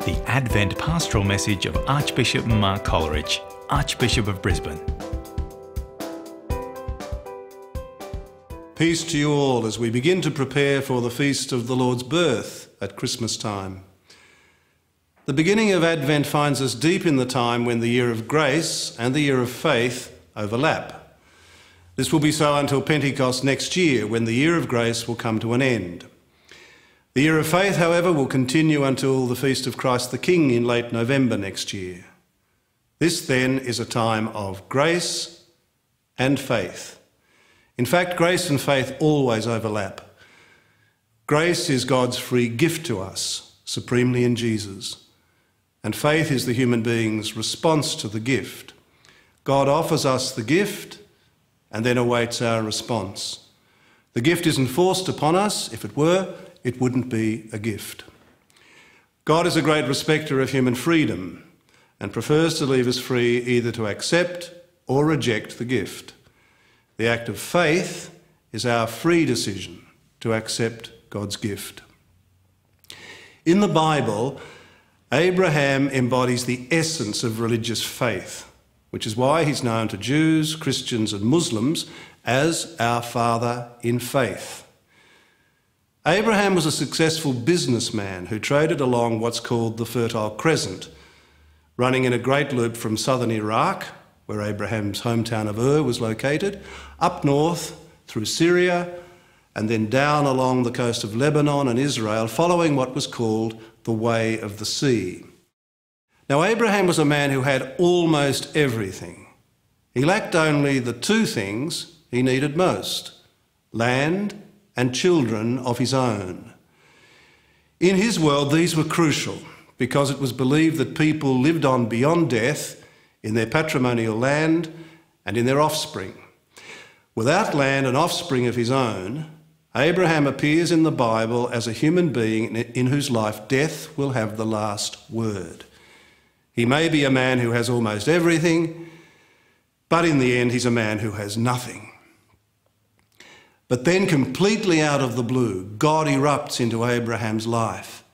the Advent Pastoral message of Archbishop Mark Coleridge, Archbishop of Brisbane. Peace to you all as we begin to prepare for the feast of the Lord's birth at Christmas time. The beginning of Advent finds us deep in the time when the year of grace and the year of faith overlap. This will be so until Pentecost next year, when the year of grace will come to an end. The year of faith, however, will continue until the feast of Christ the King in late November next year. This then is a time of grace and faith. In fact, grace and faith always overlap. Grace is God's free gift to us, supremely in Jesus. And faith is the human being's response to the gift. God offers us the gift and then awaits our response. The gift isn't forced upon us. If it were, it wouldn't be a gift. God is a great respecter of human freedom and prefers to leave us free either to accept or reject the gift. The act of faith is our free decision to accept God's gift. In the Bible, Abraham embodies the essence of religious faith, which is why he's known to Jews, Christians and Muslims as our father in faith. Abraham was a successful businessman who traded along what's called the Fertile Crescent, running in a great loop from southern Iraq, where Abraham's hometown of Ur was located, up north through Syria, and then down along the coast of Lebanon and Israel, following what was called the Way of the Sea. Now, Abraham was a man who had almost everything. He lacked only the two things he needed most: land and children of his own. In his world, these were crucial because it was believed that people lived on beyond death in their patrimonial land and in their offspring. Without land and offspring of his own, Abraham appears in the Bible as a human being in whose life death will have the last word. He may be a man who has almost everything, but in the end he's a man who has nothing. But then, completely out of the blue, God erupts into Abraham's life.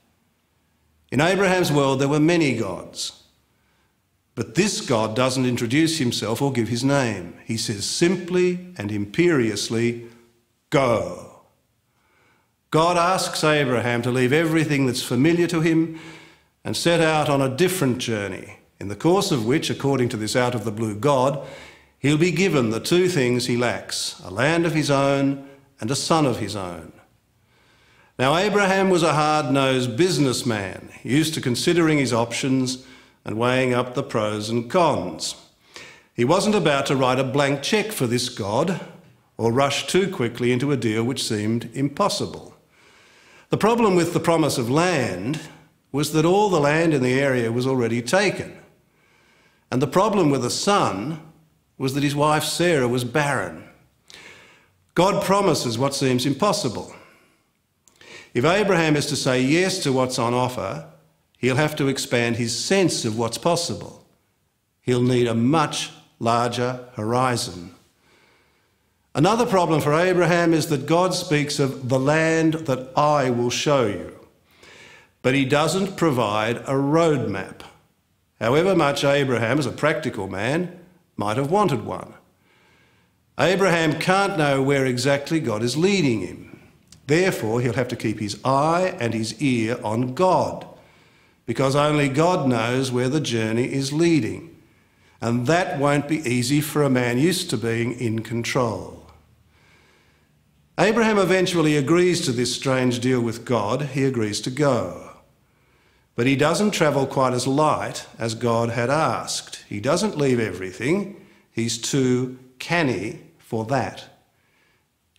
In Abraham's world, there were many gods. But this God doesn't introduce himself or give his name. He says simply and imperiously, "Go." God asks Abraham to leave everything that's familiar to him and set out on a different journey, in the course of which, according to this out-of-the-blue God, he'll be given the two things he lacks: a land of his own and a son of his own. Now, Abraham was a hard-nosed businessman, used to considering his options and weighing up the pros and cons. He wasn't about to write a blank cheque for this God or rush too quickly into a deal which seemed impossible. The problem with the promise of land was that all the land in the area was already taken. And the problem with a son was that his wife Sarah was barren. God promises what seems impossible. If Abraham is to say yes to what's on offer, he'll have to expand his sense of what's possible. He'll need a much larger horizon. Another problem for Abraham is that God speaks of the land that I will show you, but he doesn't provide a roadmap, however much Abraham, as a practical man, might have wanted one. Abraham can't know where exactly God is leading him. Therefore, he'll have to keep his eye and his ear on God, because only God knows where the journey is leading. And that won't be easy for a man used to being in control. Abraham eventually agrees to this strange deal with God. He agrees to go. But he doesn't travel quite as light as God had asked. He doesn't leave everything. He's too canny for that.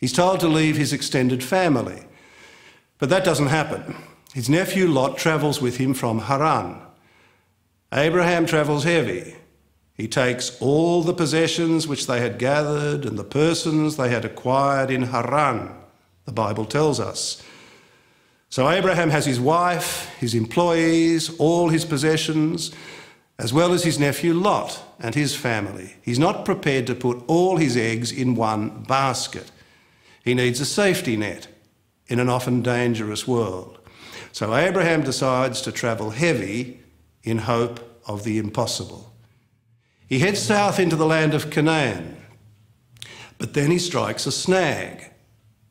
He's told to leave his extended family. But that doesn't happen. His nephew Lot travels with him from Haran. Abraham travels heavy. He takes all the possessions which they had gathered and the persons they had acquired in Haran, the Bible tells us. So Abraham has his wife, his employees, all his possessions, as well as his nephew Lot and his family. He's not prepared to put all his eggs in one basket. He needs a safety net in an often dangerous world. So Abraham decides to travel heavy in hope of the impossible. He heads south into the land of Canaan, but then he strikes a snag.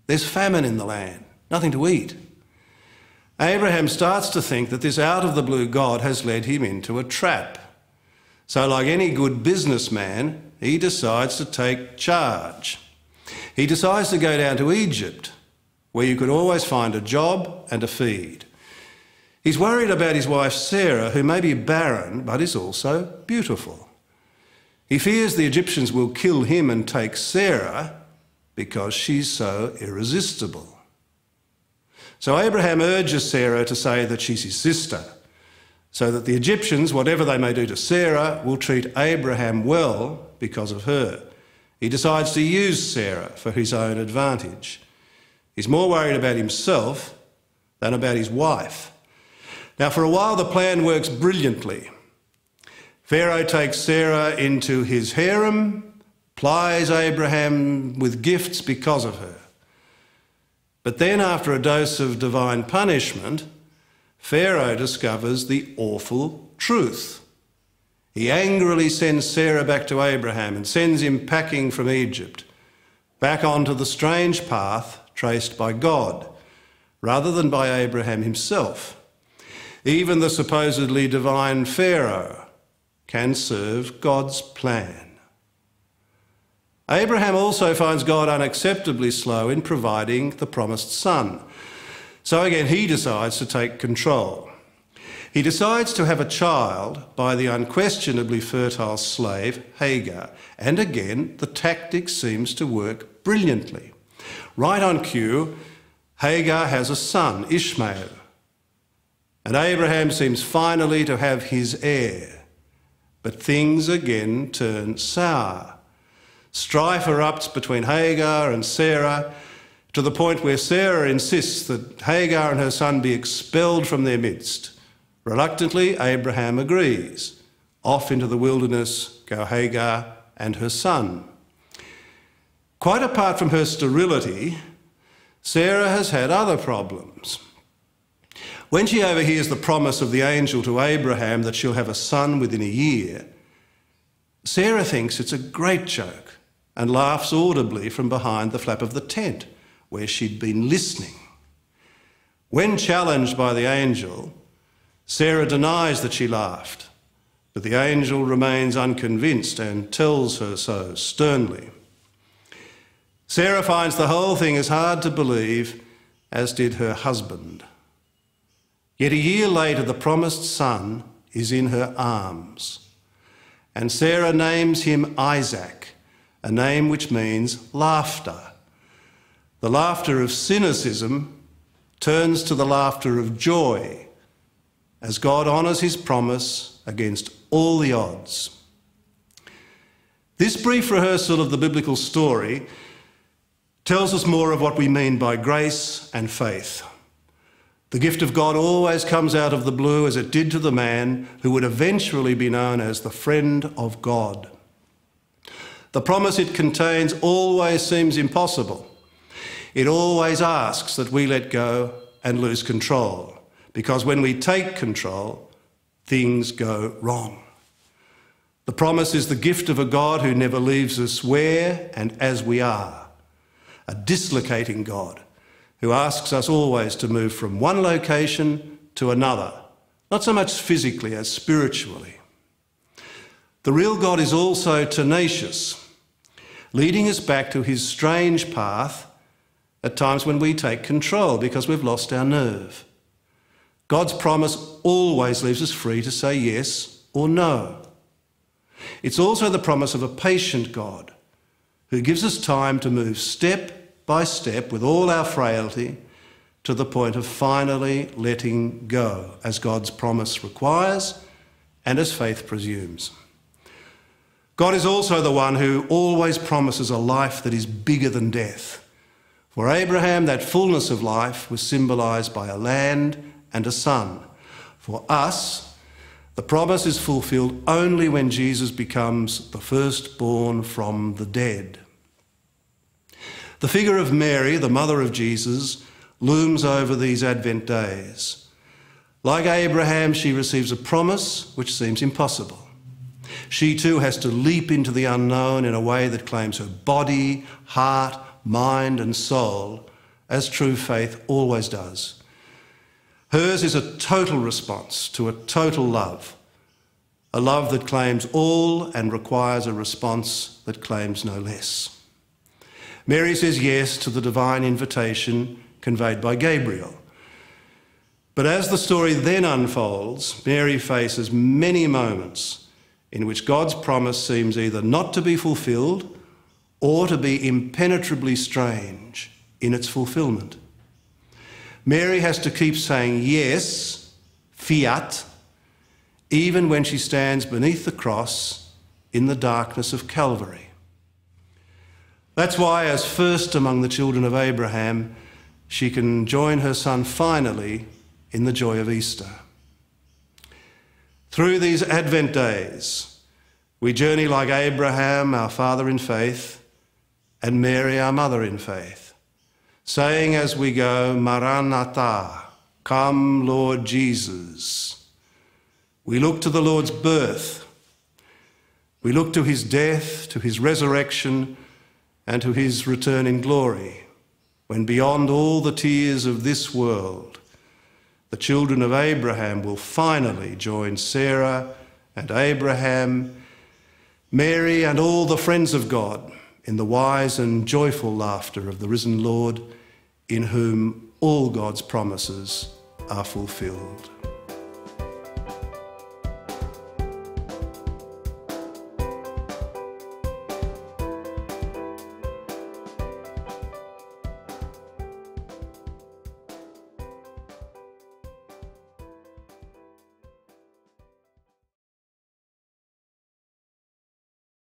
There's famine in the land, nothing to eat. Abraham starts to think that this out-of-the-blue God has led him into a trap. So like any good businessman, he decides to take charge. He decides to go down to Egypt, where you could always find a job and a feed. He's worried about his wife Sarah, who may be barren, but is also beautiful. He fears the Egyptians will kill him and take Sarah because she's so irresistible. So Abraham urges Sarah to say that she's his sister, so that the Egyptians, whatever they may do to Sarah, will treat Abraham well because of her. He decides to use Sarah for his own advantage. He's more worried about himself than about his wife. Now, for a while, the plan works brilliantly. Pharaoh takes Sarah into his harem, plies Abraham with gifts because of her. But then, after a dose of divine punishment, Pharaoh discovers the awful truth. He angrily sends Sarah back to Abraham and sends him packing from Egypt, back onto the strange path traced by God, rather than by Abraham himself. Even the supposedly divine Pharaoh can serve God's plan. Abraham also finds God unacceptably slow in providing the promised son. So again, he decides to take control. He decides to have a child by the unquestionably fertile slave Hagar. And again, the tactic seems to work brilliantly. Right on cue, Hagar has a son, Ishmael. And Abraham seems finally to have his heir. But things again turn sour. Strife erupts between Hagar and Sarah, to the point where Sarah insists that Hagar and her son be expelled from their midst. Reluctantly, Abraham agrees. Off into the wilderness go Hagar and her son. Quite apart from her sterility, Sarah has had other problems. When she overhears the promise of the angel to Abraham that she'll have a son within a year, Sarah thinks it's a great joke and laughs audibly from behind the flap of the tent where she'd been listening. When challenged by the angel, Sarah denies that she laughed, but the angel remains unconvinced and tells her so sternly. Sarah finds the whole thing as hard to believe as did her husband. Yet a year later, the promised son is in her arms, and Sarah names him Isaac, a name which means laughter. The laughter of cynicism turns to the laughter of joy as God honours his promise against all the odds. This brief rehearsal of the biblical story tells us more of what we mean by grace and faith. The gift of God always comes out of the blue, as it did to the man who would eventually be known as the friend of God. The promise it contains always seems impossible. It always asks that we let go and lose control, because when we take control, things go wrong. The promise is the gift of a God who never leaves us where and as we are, a dislocating God who asks us always to move from one location to another, not so much physically as spiritually. The real God is also tenacious, leading us back to his strange path at times when we take control because we've lost our nerve. God's promise always leaves us free to say yes or no. It's also the promise of a patient God who gives us time to move step by step with all our frailty to the point of finally letting go, as God's promise requires and as faith presumes. God is also the one who always promises a life that is bigger than death. For Abraham, that fullness of life was symbolised by a land and a son. For us, the promise is fulfilled only when Jesus becomes the firstborn from the dead. The figure of Mary, the mother of Jesus, looms over these Advent days. Like Abraham, she receives a promise which seems impossible. She too has to leap into the unknown in a way that claims her body, heart, mind and soul, as true faith always does. Hers is a total response to a total love, a love that claims all and requires a response that claims no less. Mary says yes to the divine invitation conveyed by Gabriel. But as the story then unfolds, Mary faces many moments in which God's promise seems either not to be fulfilled or to be impenetrably strange in its fulfilment. Mary has to keep saying yes, fiat, even when she stands beneath the cross in the darkness of Calvary. That's why, as first among the children of Abraham, she can join her son finally in the joy of Easter. Through these Advent days, we journey like Abraham, our father in faith, and Mary, our mother in faith, saying as we go, Maranatha, come Lord Jesus. We look to the Lord's birth. We look to his death, to his resurrection, and to his return in glory, when beyond all the tears of this world, the children of Abraham will finally join Sarah and Abraham, Mary and all the friends of God in the wise and joyful laughter of the risen Lord, in whom all God's promises are fulfilled.